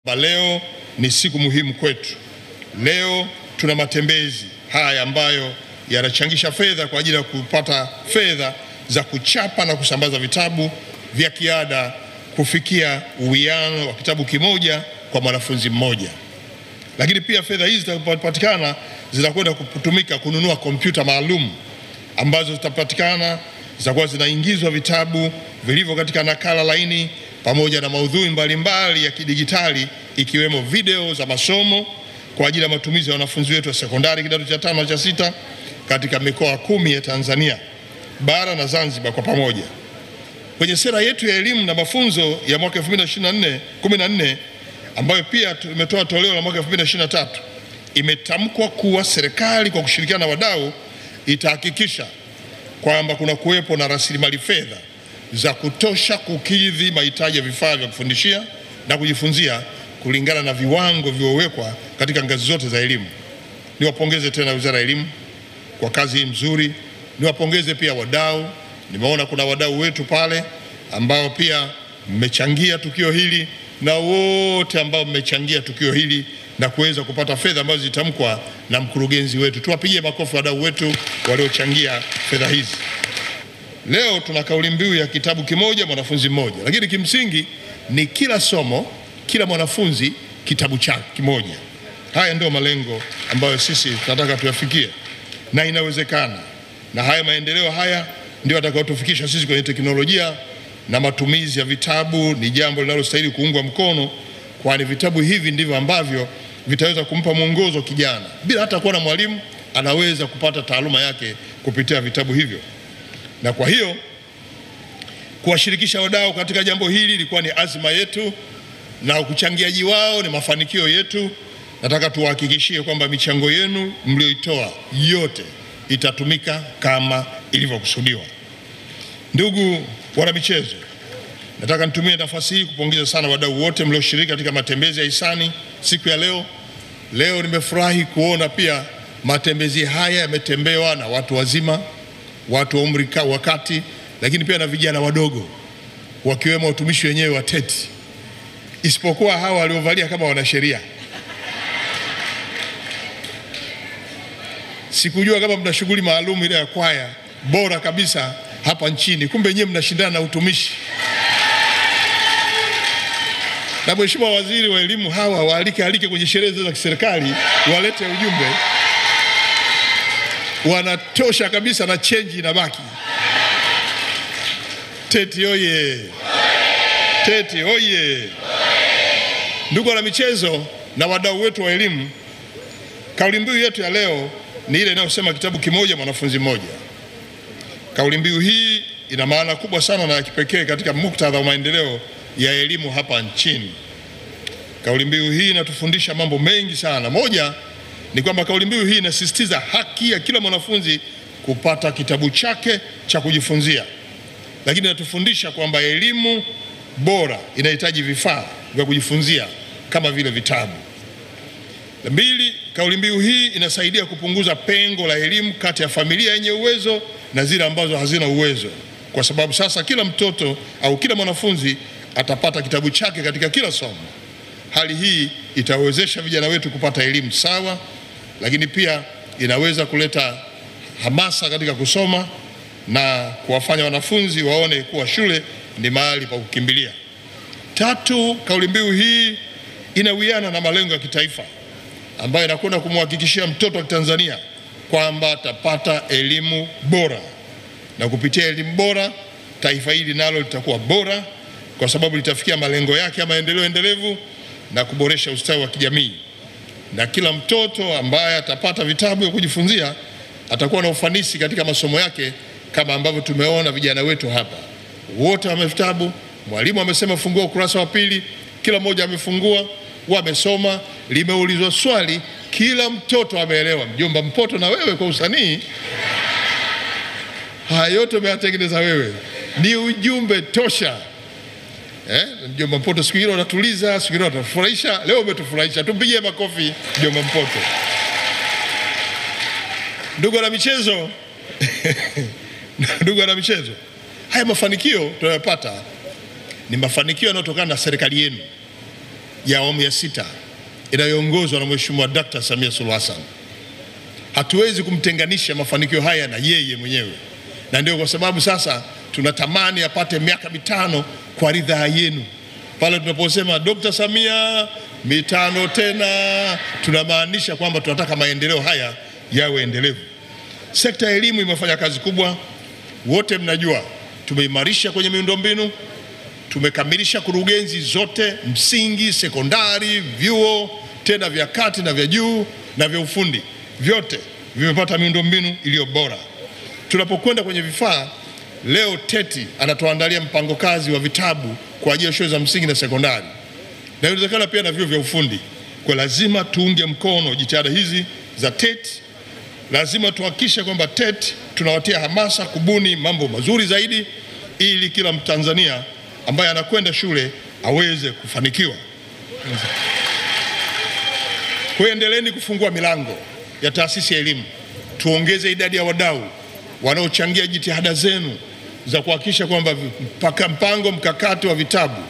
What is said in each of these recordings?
Leo ni siku muhimu kwetu. Leo tuna matembezi haya ambayo yanachangisha fedha kwa ajili ya kupata fedha za kuchapa na kusambaza vitabu vya kiada kufikia uwiano wa kitabu kimoja kwa mwanafunzi mmoja. Lakini pia fedha hizi zitakapopatikana zitakwenda kutumika kununua kompyuta maalum ambazo zitapatikana, zitakuwa zinaingizwa vitabu vilivyo katika nakala laini pamoja na maudhui mbalimbali ya kidigitali ikiwemo video za masomo kwa ajili ya matumizi ya wanafunzi wetu wa sekondari kidato cha 5 na cha 6 katika mikoa 10 ya Tanzania bara na Zanzibar kwa pamoja. Kwenye sera yetu ya elimu na mafunzo ya mwaka 2014 ambayo pia tumetoa toleo la mwaka 2023, imetamkwa kuwa serikali kwa kushirikiana na wadau itahakikisha kwamba kuna kuwepo na rasilimali fedha za kutosha kukidhi mahitaji ya vifaa vya kufundishia na kujifunzia kulingana na viwango vilivyowekwa katika ngazi zote za elimu. Niwapongeze tena Wizara ya Elimu kwa kazi hii nzuri. Niwapongeze pia wadau. Nimeona kuna wadau wetu pale ambao pia mmechangia tukio hili, na wote ambao mmechangia tukio hili na kuweza kupata fedha ambazo zitamkwa na mkurugenzi wetu. Tuwapigie makofi wadau wetu waliochangia fedha hizi. Leo tuna kauli mbiu ya kitabu kimoja mwanafunzi mmoja, lakini kimsingi ni kila somo, kila mwanafunzi kitabu chake kimoja. Haya ndio malengo ambayo sisi tunataka tuyafikie, na inawezekana. Na haya maendeleo haya ndio atakayotufikisha sisi kwenye teknolojia na matumizi ya vitabu. Ni jambo linalostahili kuungwa mkono, kwani vitabu hivi ndivyo ambavyo vitaweza kumpa mwongozo kijana. Bila hata kuwa na mwalimu, anaweza kupata taaluma yake kupitia vitabu hivyo. Na kwa hiyo kuwashirikisha wadau katika jambo hili ilikuwa ni azma yetu, na kuchangiaji wao ni mafanikio yetu. Nataka tuwahakikishie kwamba michango yenu mlioitoa yote itatumika kama ilivyokusudiwa. Ndugu wana michezo, nataka nitumie nafasi hii kupongeza sana wadau wote mlioshiriki katika matembezi ya hisani siku ya leo. Leo nimefurahi kuona pia matembezi haya yametembewa na watu wazima, watu wa umri wa kati, lakini pia na vijana wadogo, wakiwemo watumishi wenyewe wa TET, isipokuwa hawa waliovalia kama wanasheria. Sikujua kama mna shughuli maalum ile ya kwaya bora kabisa hapa nchini, kumbe nyewe mnashindana na utumishi. Na Mheshimiwa Waziri wa Elimu, hawa waalike kwenye sherehe za kiserikali, walete ujumbe. Wanatosha kabisa na change inabaki. Teti oye! Teti oye! Ndugu wana michezo na wadau wetu wa elimu, kauli mbiu yetu ya leo ni ile inayosema kitabu kimoja mwanafunzi mmoja. Kauli mbiu hii ina maana kubwa sana na ya kipekee katika muktadha wa maendeleo ya elimu hapa nchini. Kauli mbiu hii inatufundisha mambo mengi sana. Moja ni kwamba kauli mbiu hii inasisitiza haki ya kila mwanafunzi kupata kitabu chake cha kujifunzia, lakini inatufundisha kwamba elimu bora inahitaji vifaa vya kujifunzia kama vile vitabu. Mbili, kauli mbiu hii inasaidia kupunguza pengo la elimu kati ya familia yenye uwezo na zile ambazo hazina uwezo, kwa sababu sasa kila mtoto au kila mwanafunzi atapata kitabu chake katika kila somo. Hali hii itawezesha vijana wetu kupata elimu sawa, lakini pia inaweza kuleta hamasa katika kusoma na kuwafanya wanafunzi waone kuwa shule ni mahali pa kukimbilia. Tatu, kauli mbiu hii inawiana na malengo ya kitaifa ambayo inakwenda kumhakikishia mtoto wa Tanzania kwamba atapata elimu bora, na kupitia elimu bora taifa hili nalo litakuwa bora, kwa sababu litafikia malengo yake ya maendeleo endelevu na kuboresha ustawi wa kijamii. Na kila mtoto ambaye atapata vitabu vya kujifunzia atakuwa na ufanisi katika masomo yake, kama ambavyo tumeona vijana wetu hapa wote wame vitabu. Mwalimu amesema fungua ukurasa wa 2, kila mmoja amefungua, wamesoma, limeulizwa swali, kila mtoto ameelewa. Mjomba Mpoto, na wewe kwa usanii haya yote umeyatengeneza wewe, ni ujumbe tosha. Mjomba Mpoto siku hilo anatuliza, siku hilo anatufurahisha, leo umetufurahisha. Tumpigie makofi Mjomba Mpoto. Ndugu wana michezo ndugu wana michezo, haya mafanikio tunayopata ni mafanikio yanayotokana na serikali yenu ya awamu ya 6 inayoongozwa na Mheshimiwa Dr. Samia Suluhu Hassan. Hatuwezi kumtenganisha mafanikio haya na yeye mwenyewe, na ndio kwa sababu sasa tunatamani apate miaka 5 kwa ridhaa yenu. Pale tunaposema Dr. Samia mitano tena, tunamaanisha kwamba tunataka maendeleo haya yawe endelevu. Sekta ya elimu imefanya kazi kubwa, wote mnajua. Tumeimarisha kwenye miundombinu, tumekamilisha kurugenzi zote, msingi, sekondari, vyuo tena vya kati na vya juu na vya ufundi, vyote vimepata miundombinu iliyo bora. Tunapokwenda kwenye vifaa, leo TETI anatuandalia mpango kazi wa vitabu kwa ajili ya shule za msingi na sekondari, na inawezekana pia na vyuo vya ufundi. Kwa lazima tuunge mkono jitihada hizi za TETI. Lazima tuhakikishe kwamba TETI tunawatia hamasa kubuni mambo mazuri zaidi, ili kila Mtanzania ambaye anakwenda shule aweze kufanikiwa. Kwa endeleeni kufungua milango ya taasisi ya elimu. Tuongeze idadi ya wadau wanaochangia jitihada zenu za kuhakikisha kwamba mpango mkakati wa vitabu,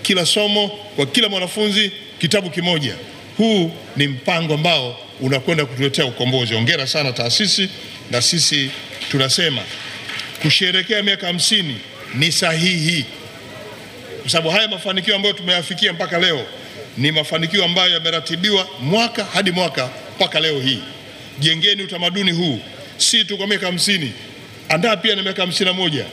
kila somo kwa kila mwanafunzi kitabu kimoja. Huu ni mpango ambao unakwenda kutuletea ukombozi. Hongera sana taasisi, na sisi tunasema kusherehekea miaka 50 ni sahihi, kwa sababu haya mafanikio ambayo tumeyafikia mpaka leo ni mafanikio ambayo yameratibiwa mwaka hadi mwaka mpaka leo hii. Jengeni utamaduni huu, si tu kwa miaka 50, andaa pia na miaka 51,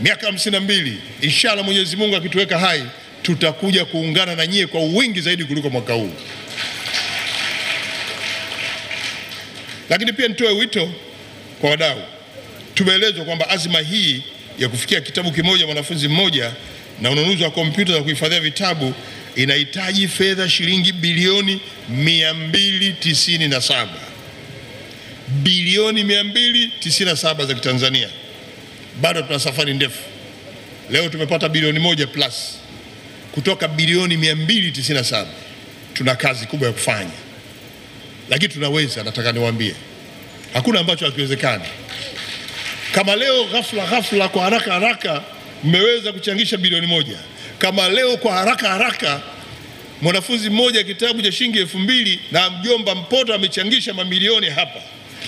miaka 52. Inshallah Mwenyezi Mungu akituweka hai, tutakuja kuungana na nyie kwa wingi zaidi kuliko mwaka huu. Lakini pia nitoe wito kwa wadau. Tumeelezwa kwamba azma hii ya kufikia kitabu kimoja mwanafunzi mmoja na ununuzi wa kompyuta za kuhifadhia vitabu inahitaji fedha shilingi bilioni 297. Bilioni 297 za Kitanzania. Bado tuna safari ndefu. Leo tumepata bilioni 1 plus. Kutoka bilioni 297. Tuna kazi kubwa ya kufanya. Lakini tunaweza, nataka niwaambie. Hakuna ambacho hakiwezekani. Kama leo ghafla kwa haraka mmeweza kuchangisha bilioni 1. Kama leo kwa haraka mwanafunzi mmoja kitabu cha shilingi 2000 na mjomba Mpoto amechangisha mamilioni hapa,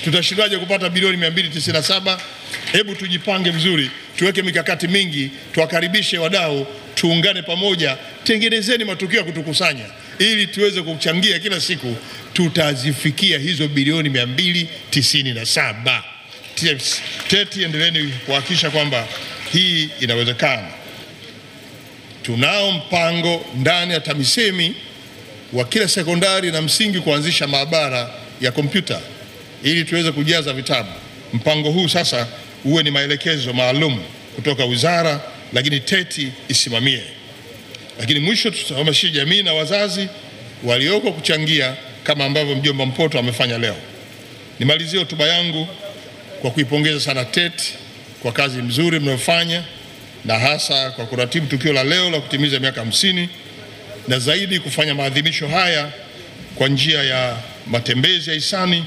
tutashindaje kupata bilioni 297? Hebu tujipange vizuri, tuweke mikakati mingi, tuwakaribishe wadau, tuungane pamoja, tengenezeni matukio ya kutukusanya ili tuweze kuchangia kila siku. Tutazifikia hizo bilioni 297. TETI endeleeni kuhakikisha kwamba hii inawezekana. Tunao mpango ndani ya TAMISEMI wa kila sekondari na msingi kuanzisha maabara ya kompyuta ili tuweze kujaza vitabu. Mpango huu sasa uwe ni maelekezo maalum kutoka wizara, lakini TETI isimamie. Lakini mwisho tutahamasisha jamii na wazazi walioko kuchangia kama ambavyo mjomba Mpoto amefanya leo. Nimalizie hotuba yangu kwa kuipongeza sana TETI kwa kazi nzuri mnayofanya, na hasa kwa kuratibu tukio la leo la kutimiza miaka 50, na zaidi kufanya maadhimisho haya kwa njia ya matembezi ya hisani,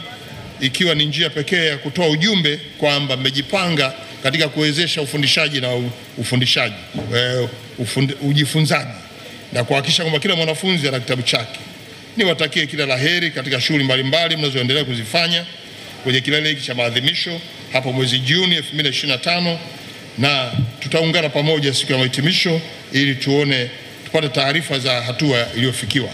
ikiwa ni njia pekee ya kutoa ujumbe kwamba mmejipanga katika kuwezesha ufundishaji na ujifunzaji na kuhakikisha kwamba kila mwanafunzi ana kitabu chake. Niwatakie kila laheri katika shughuli mbalimbali mnazoendelea kuzifanya kwenye kilele hiki cha maadhimisho hapo mwezi Juni 2025, na tutaungana pamoja siku ya mahitimisho ili tupate taarifa za hatua iliyofikiwa.